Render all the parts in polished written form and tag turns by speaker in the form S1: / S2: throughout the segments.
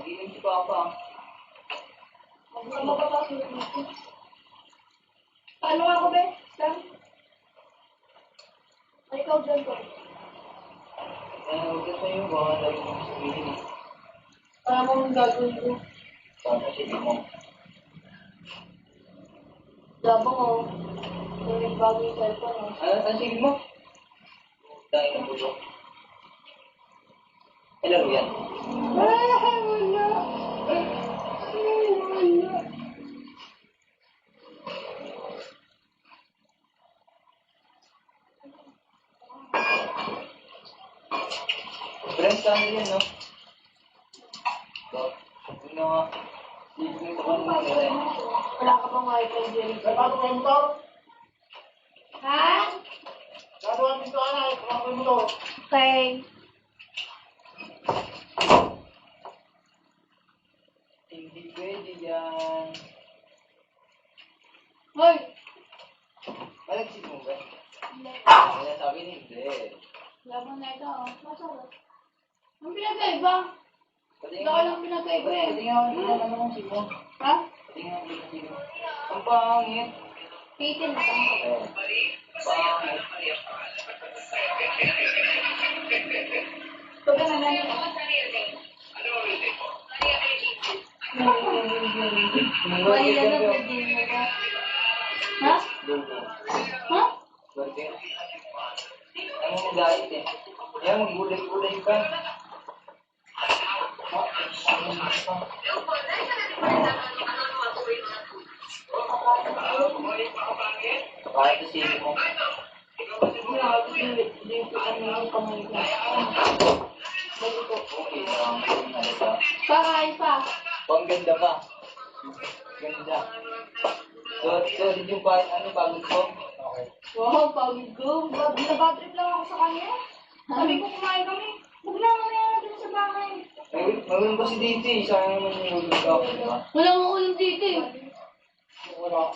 S1: Iinom si Papa.
S2: Ang mapapasok dito. Paano ako, be? Sam? Ay, ikaw dyan ko.
S1: Huwag ka sa'yo. Baka lagi mong sabihin.
S2: Para mo ang gagawin ko.
S1: Sana sige mo.
S2: Dabang ako. Kung nagbago yung cellphone, no?
S1: Ano sige mo? Tayo ng bulok. Ilan mo yan?
S2: Wala.
S1: Friends kami yun, no? So, yun na nga. Sige ko kung ano na yun.
S2: Wala ka pang wifi, Jerry.
S3: Bago kayo motor?
S2: Ha?
S3: Bago kayo motor na, bago kayo motor.
S2: Okay.
S1: Hindi pwede yan.
S2: Hoy!
S1: Malagsik mo ba?
S2: Hindi.
S1: Kaya sabi ni hindi.
S2: Labang na ito, oh. Masarap. Ang pinagkaiba?
S1: Patingin
S2: Baka lang pinagkaiba eh.
S1: Patingin ako ng ano mong sigo.
S2: Ha?
S1: Patingin ako ng sigo. Ang pangit.
S2: Pitin na lang.
S1: Pangit.
S2: Pagka naman. Manila na Virgin mo ba? Ha? Ha?
S1: Burger. Ayaw mo mag-diet eh. Ayaw mag-gulay-gulay ka. Kahit na sige mo.
S2: Hindi ko ano yung kamay ko.
S1: Okay, halata.
S2: Kakain pa.
S1: Ang ganda pa. Ganda. So did yung kahit ano pagod ko? Okay.
S2: Wow, pagod ko. Nabadrip lang ako sa kanya. Sabi ko kumain kami. Huwag na mamaya na dun sa bahay.
S1: Mayroon pa si Dito eh. Sayang naman yung ulo ka. Diba?
S2: Wala mo ulam dito eh.
S3: Wala.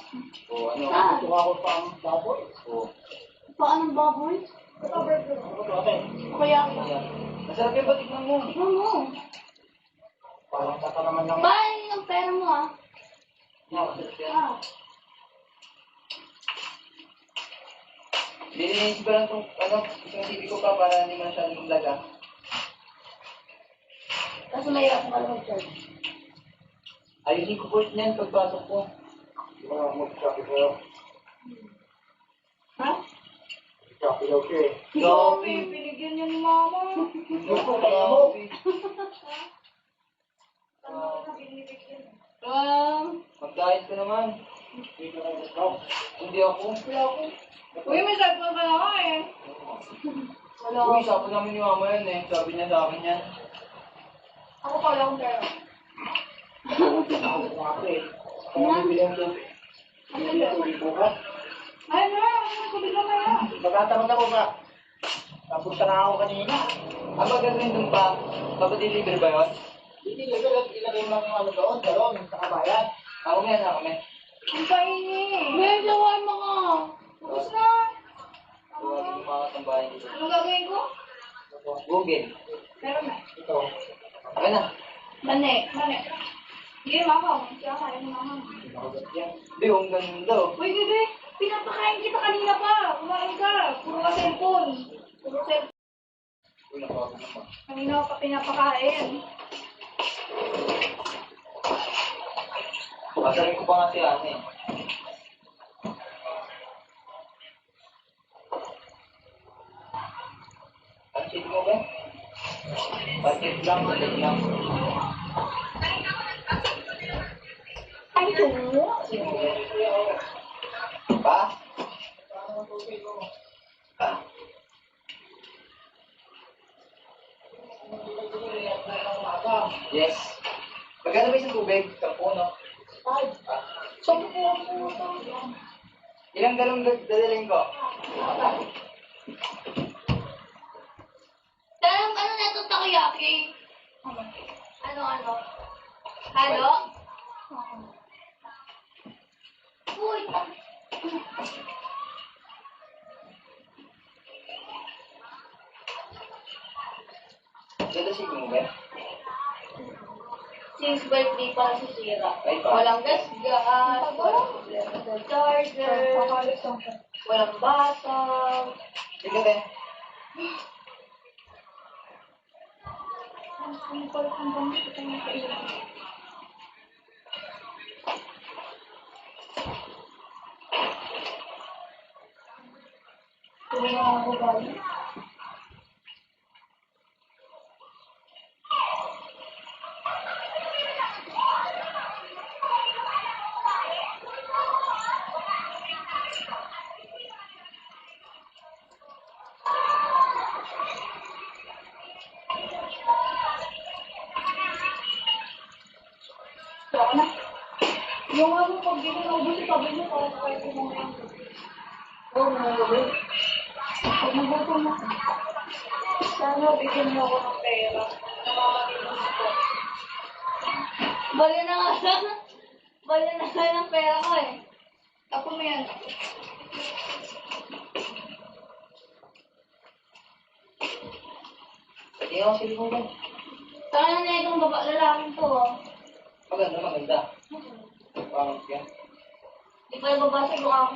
S1: O ano?
S2: Ah.
S3: Ito ako pa ang baboy.
S1: O.
S2: Paano baboy?
S3: Ano ba ate?
S2: Kaya
S1: Ayan. Masarap yung batikman mo.
S2: Tignan mo.
S3: Parang kata naman ng...
S2: Bahay ng pera mo ah.
S1: Masarap yan.
S2: Ah.
S1: Lilinis ko lang itong isang TV ko pa para hindi masyadong laga.
S2: Kasi mahirap ka lang mag-charge.
S1: Ayusin ko po niyan pagpasok ko.
S3: Mga mag-copy ko.
S2: Ha?
S3: Copy daw siya eh.
S2: Grabe, binigyan niya ni mama.
S3: Gusto kaya mo.
S1: Mag-diet ko naman.
S3: Dito na gusto.
S1: Hindi ako.
S2: Uy, may cellphone ka na nga eh. Wala.
S1: Uy, sabi namin ni mama yan eh. Sabi niya sa akin yan.
S2: Ako pa lang pera.
S3: Ako na ako eh. Kaya bibili ang tubig. Bibili ang tubig bukas.
S2: Ay na, sabi ka na yan.
S3: Magtatanong ako ka. Napunta na ako kanina.
S1: Ang magagawin dun pa, papadeliver ba yun?
S3: Hindi, ilagay mo lang yung ano doon, dalawang sa kabayan.
S1: Ako yan, ako yan.
S2: Ang paini. May jaway mo ka. Tapos na.
S1: Tuwagin yung mga tambahan dito.
S2: Anong gagawin ko?
S1: Google.
S2: Meron na.
S3: Ito.
S1: Okay na.
S2: Mani. Hindi, mama. Siya kaya mo mama.
S1: Hindi, ang ganda.
S2: Uy, bebe. Pinapakain kita kanina pa. Kumain ka. Puro ka cellphone.
S1: Uy, napagod naman.
S2: Kanina ka pa pinapakain.
S1: Pasarin ko pa nga si Ate. Pansit mo ba? Pansit lang.
S2: Ay, ito.
S1: Pa? Yes. Magkano ba isang tubig? 10, no?
S2: Sabi ko.
S1: Ilang galong dadalhin ko?
S2: Ano na ito takoyaki? Ano? Halo? Uy!
S1: Dadasig mo ba?
S2: Since birthday pa nasisira.
S1: Ay, pa.
S2: Walang gas, walang problema sa charger, walang batang.
S1: Sige, te.
S2: Ang simple ang gamit ito ng kailangan. Ito yung mga babae. Wala na. Yung ano, pag di ko naubos yung tabi mo, para sa kayo mo ngayon. Oo, mga gabi. Pag nagutom ako. Sana bigyan niyo ako ng pera. Namamalinis ko. Bali na nga lang. Bali na nga ng pera ko eh. Ako mo yan.
S1: Hindi ako silipong ba?
S2: Sana na itong lalaking to oh.
S1: Maganda, maganda. Pangit yan.
S2: Di pa nababasa yung ako.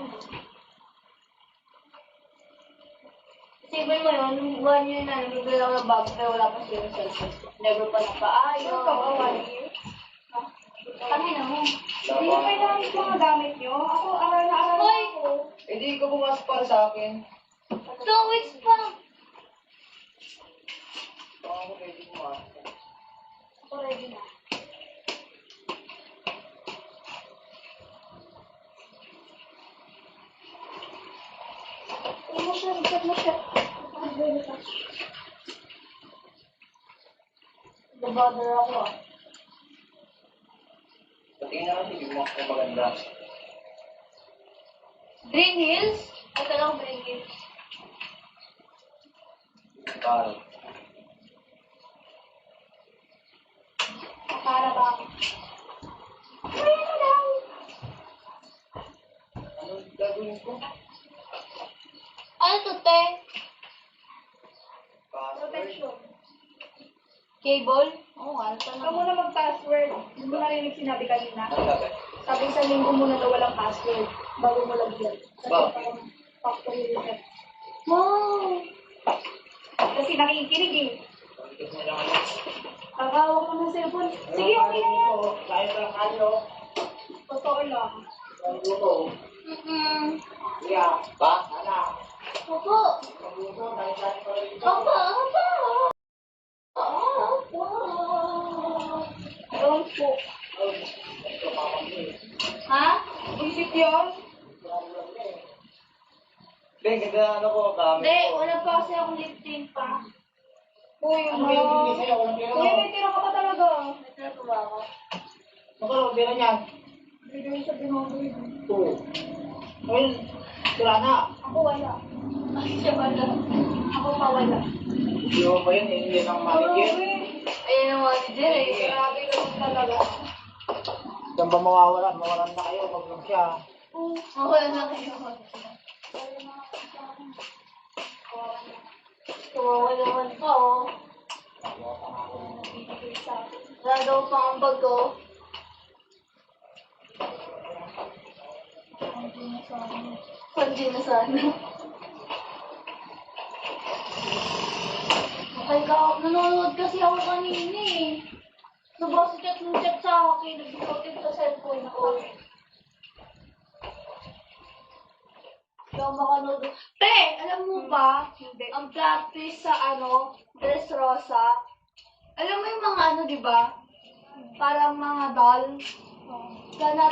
S2: Isipin mo yun, nung buwan yun na, nagbibigay ako ng bago pero wala pa siya yung cellphone. Never pa nagpaayo.
S3: Ano ka ba, 1 year?
S2: Kami na mo.
S3: Hindi na kailangan yung mga gamit nyo. Ako, aral na aral
S2: Hoy!
S3: ako.
S1: Eh, di ka pumasok para sa akin.
S2: 2 weeks pa!
S1: Baka ako pwede pumasok.
S2: Ako ready na.
S3: Ano mo siya? Check mo siya.
S2: Nabother ako ah.
S1: Patingin na lang silipong kung maganda.
S2: Green Hills? Ito lang Green Hills.
S1: Parang.
S2: Para ba?
S1: Ano gagawin ko?
S2: Ano to, te?
S1: Password.
S3: Protection.
S2: Cable? Oo nga, ano to
S3: Ikaw
S2: naman?
S3: muna mag-password. Hindi mo narinig sinabi kanina.
S1: Ano sabi?
S3: Sabi sa linggo muna daw walang password. Bago mo lagyan.
S1: Bakit?
S3: Factory reset.
S2: Wow!
S3: Kasi nakikinig eh.
S1: Pagkikas mo lang ano.
S3: Kakawak mo ng cellphone. Sige, okay na yan.
S1: Kahit lang kayo.
S3: Totoo lang.
S1: Magluto. Yeah. Pa? Anak.
S2: Opo!
S1: Magluto. Kahit lang pa rin.
S2: Opo! Opo! Opo!
S3: Don't cook.
S2: Ha?
S3: Isip yun?
S1: Ben, ganda ano ko, gamit
S2: Hindi,
S1: ko.
S2: wala pa kasi akong lip tint pa.
S3: Uy,
S1: Ano ba yung bigay sa'yo? Walang pera
S3: Uy,
S1: mo.
S3: may tira ka pa talaga.
S2: May tinato ba ako?
S1: Magkano, pera niyan?
S3: Bigay sa binobay.
S1: Oo. Ayun, wala na.
S3: Ako wala.
S2: Ay, siya pala.
S3: Ako pa wala.
S1: Hindi mo pa yun, hindi yan ang manager.
S2: Ayan ang manager eh.
S3: Grabe naman talaga.
S1: Saan ba mawawalan? Mawalan na kayo, mag-vlog siya.
S2: Mawala na kayo. Kawawa naman pa oh. Wala daw pa ang bag ko. Pandi na sana. Okay ka, nanonood kasi ako kanina eh. Nabasa chat ng chat sa akin, nag-notif sa cellphone ko. Hindi ako makanood. Te, alam mo ba, ang plot twist sa Dress Rosa, alam mo yung mga di ba? Parang mga doll. Kaya